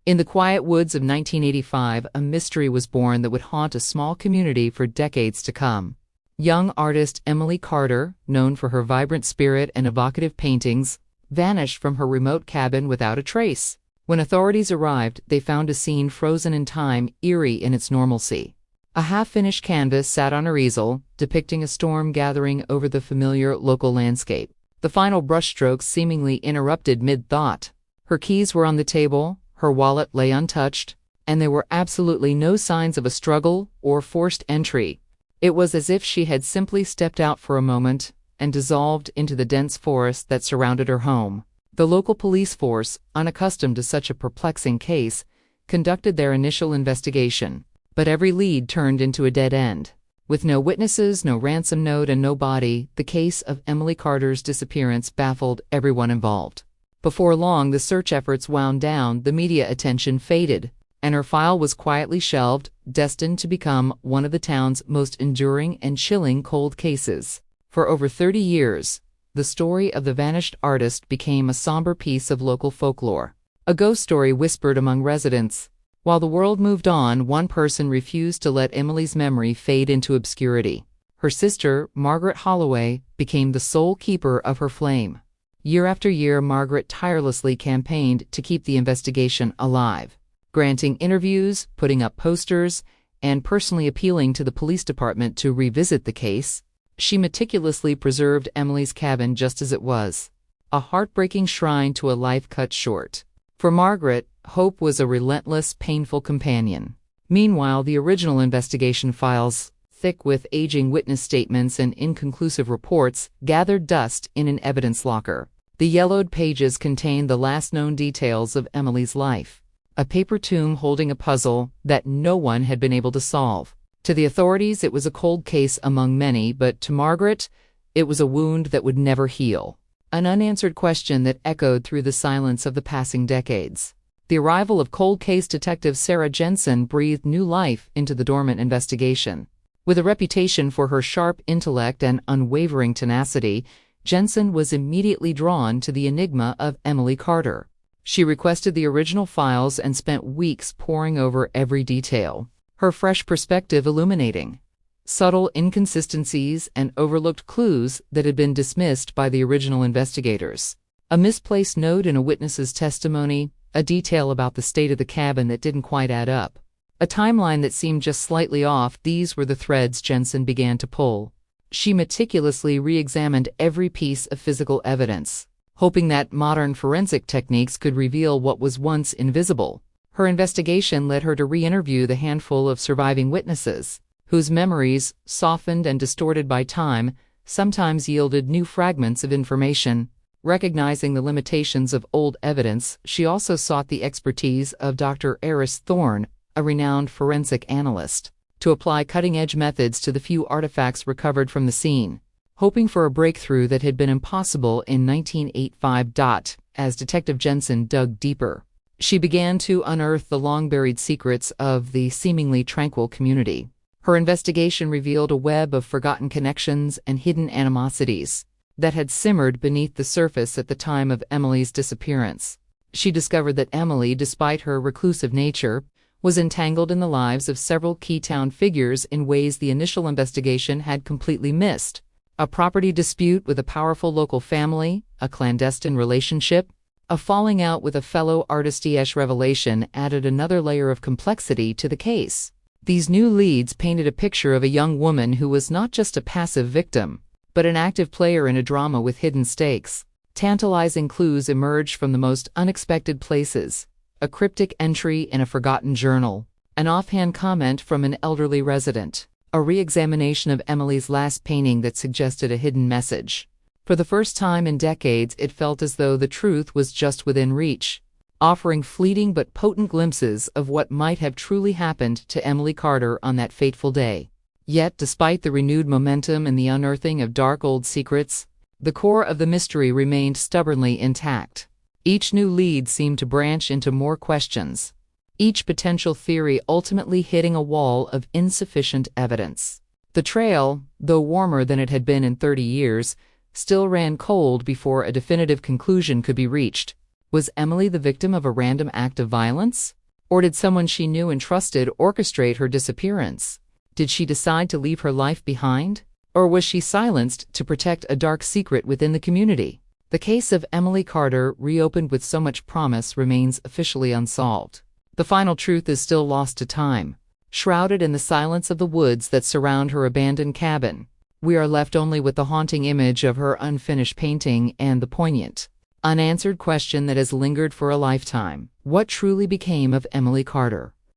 In the quiet woods of 1985, a mystery was born that would haunt a small community for decades to come. Young artist Emily Carter, known for her vibrant spirit and evocative paintings, vanished from her remote cabin without a trace. When authorities arrived, they found a scene frozen in time, eerie in its normalcy. A half-finished canvas sat on her easel, depicting a storm gathering over the familiar local landscape. The final brushstrokes seemingly interrupted mid-thought. Her keys were on the table, her wallet lay untouched, and there were absolutely no signs of a struggle or forced entry. It was as if she had simply stepped out for a moment and dissolved into the dense forest that surrounded her home. The local police force, unaccustomed to such a perplexing case, conducted their initial investigation, but every lead turned into a dead end. With no witnesses, no ransom note, and no body, the case of Emily Carter's disappearance baffled everyone involved. Before long, the search efforts wound down, the media attention faded, and her file was quietly shelved, destined to become one of the town's most enduring and chilling cold cases. For over 30 years, the story of the vanished artist became a somber piece of local folklore, a ghost story whispered among residents. While the world moved on, one person refused to let Emily's memory fade into obscurity. Her sister, Margaret Holloway, became the sole keeper of her flame. Year after year, Margaret tirelessly campaigned to keep the investigation alive, granting interviews, putting up posters, and personally appealing to the police department to revisit the case. She meticulously preserved Emily's cabin just as it was, a heartbreaking shrine to a life cut short. For Margaret, hope was a relentless, painful companion. Meanwhile, the original investigation files, thick with aging witness statements and inconclusive reports, gathered dust in an evidence locker. The yellowed pages contained the last known details of Emily's life, a paper tomb holding a puzzle that no one had been able to solve. To the authorities, it was a cold case among many, but to Margaret, it was a wound that would never heal, an unanswered question that echoed through the silence of the passing decades. The arrival of cold case detective Sarah Jensen breathed new life into the dormant investigation. With a reputation for her sharp intellect and unwavering tenacity, Jensen was immediately drawn to the enigma of Emily Carter. She requested the original files and spent weeks poring over every detail, her fresh perspective illuminating subtle inconsistencies and overlooked clues that had been dismissed by the original investigators. A misplaced note in a witness's testimony, a detail about the state of the cabin that didn't quite add up, a timeline that seemed just slightly off. These were the threads Jensen began to pull. She meticulously re-examined every piece of physical evidence, hoping that modern forensic techniques could reveal what was once invisible. Her investigation led her to re-interview the handful of surviving witnesses, whose memories, softened and distorted by time, sometimes yielded new fragments of information. Recognizing the limitations of old evidence, she also sought the expertise of Dr. Eris Thorne, a renowned forensic analyst, to apply cutting-edge methods to the few artifacts recovered from the scene, hoping for a breakthrough that had been impossible in 1985. As Detective Jensen dug deeper, she began to unearth the long-buried secrets of the seemingly tranquil community. Her investigation revealed a web of forgotten connections and hidden animosities that had simmered beneath the surface at the time of Emily's disappearance. She discovered that Emily, despite her reclusive nature, was entangled in the lives of several key town figures in ways the initial investigation had completely missed. A property dispute with a powerful local family, a clandestine relationship, a falling out with a fellow artist. Revelation added another layer of complexity to the case. These new leads painted a picture of a young woman who was not just a passive victim, but an active player in a drama with hidden stakes. Tantalizing clues emerged from the most unexpected places. A cryptic entry in a forgotten journal, an offhand comment from an elderly resident, a re-examination of Emily's last painting that suggested a hidden message. For the first time in decades, it felt as though the truth was just within reach, offering fleeting but potent glimpses of what might have truly happened to Emily Carter on that fateful day. Yet, despite the renewed momentum and the unearthing of dark old secrets, the core of the mystery remained stubbornly intact. Each new lead seemed to branch into more questions, each potential theory ultimately hitting a wall of insufficient evidence. The trail, though warmer than it had been in 30 years, still ran cold before a definitive conclusion could be reached. Was Emily the victim of a random act of violence? Or did someone she knew and trusted orchestrate her disappearance? Did she decide to leave her life behind? Or was she silenced to protect a dark secret within the community? The case of Emily Carter, reopened with so much promise, remains officially unsolved. The final truth is still lost to time. Shrouded in the silence of the woods that surround her abandoned cabin, we are left only with the haunting image of her unfinished painting and the poignant, unanswered question that has lingered for a lifetime. What truly became of Emily Carter?